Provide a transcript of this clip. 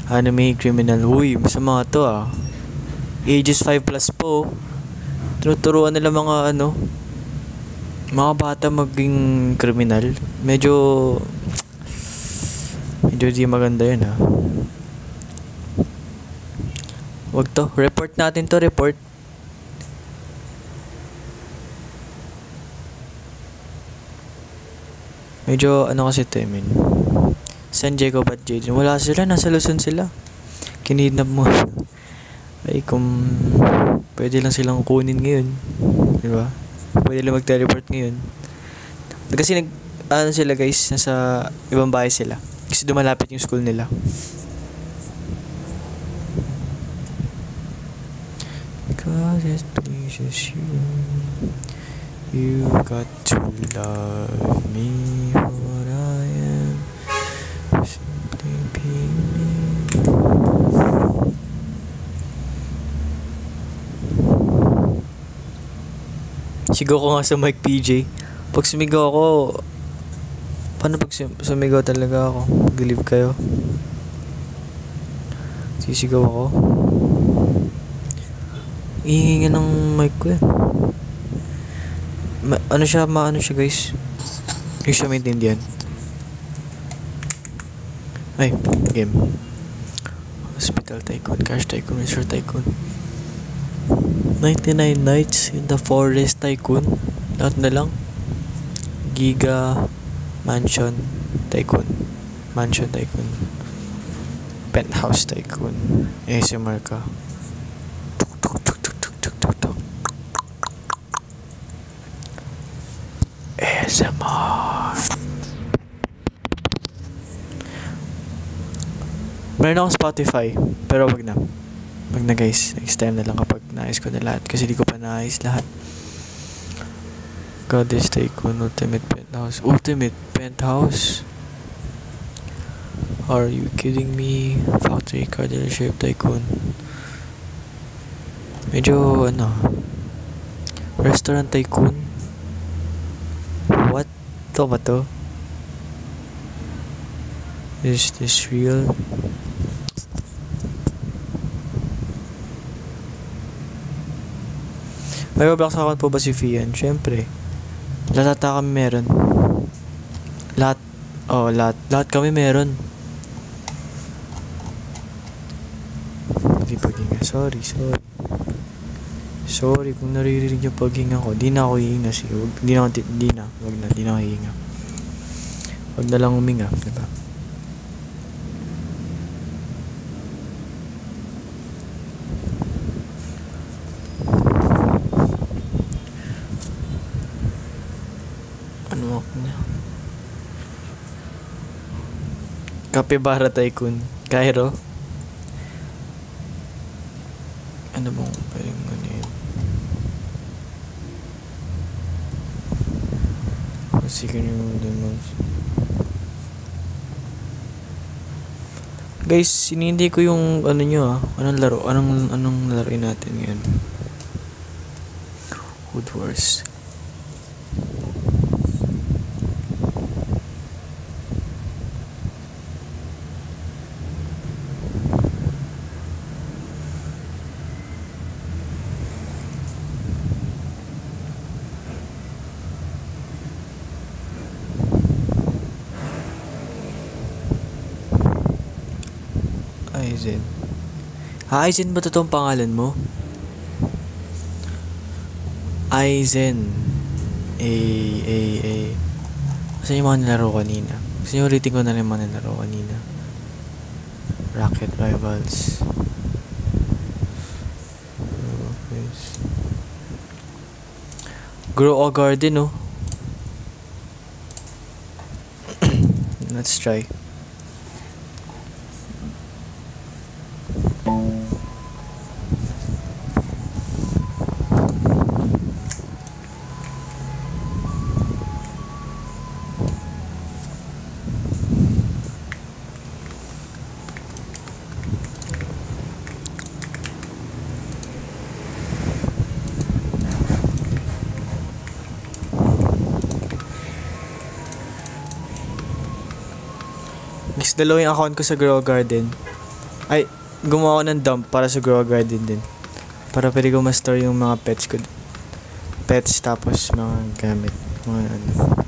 Anime criminal. Uy, masama to ah. Ages 5 plus po. Tinuturuan nila mga mga bata maging kriminal. Medyo di maganda yun ha. Wag to. Report natin to. Report. Medyo kasi to I mean. San Diego at Jaden. Wala sila. Nasa Luzon sila. Kinidnap mo. Ay kung pwede lang silang kunin ngayon. Diba? Pwede lang mag-teleport ngayon. Kasi sila guys. Nasa ibang bahay sila. Kasi dumalapit yung school nila. Because it pleases you. You got to love me for what I am. Simply being me. Sigaw ko nga sa mic PJ. Pag sumigaw ako, paano pag sumigaw talaga ako? Believe kayo? Sisigaw ako. Ihingi ng mic ko eh. Ano siya guys? Hindi siya maintindihan. Ay, game. Hospital Tycoon, Cash Tycoon, Resort Tycoon. 99 Nights in the Forest Tycoon. Lahat na lang. Giga Mansion Tycoon. Mansion Tycoon. Penthouse Tycoon. ASMR ka. ASMR. Meron akong Spotify, pero wag na. Wag na guys, next time na lang kapag naayos ko na lahat. Kasi di ko pa naayos lahat. Goddess Tycoon, Ultimate Penthouse. Ultimate Penthouse? Are you kidding me? Factory Car Dealership Tycoon. Medyo Restaurant Tycoon. What? Ito ba to? Is this real? May Roblox account po ba si Fian? Siyempre. Lahat kami meron. Lahat. Oh, lahat kami meron. Hindi paghinga. Sorry. Sorry kung naririnig yung paghinga ko. Di na ako hihinga. Di na ako hihinga. Wag na lang huminga. Diba? Capybara Tycoon. Cairo. Ano bang pwedeng yun? Sige nyo demons. Guys, sinindi ko yung nyo Anong laro? Anong laruin natin ngayon? Hood Wars. Aizen. Aizen ba totoong pangalan mo? Aizen. Kasi yung mga nilaro kanina. Kasi yung rating ko na rin mga nilaro kanina. Rocket Rivals. Grow a Garden, Let's try. Dalawa yung account ko sa Grow Garden. Ay, gumawa ako ng dump para sa grow garden din. Para pwede ko ma-store yung mga pets ko. Pets tapos mga gamit. Mga ano.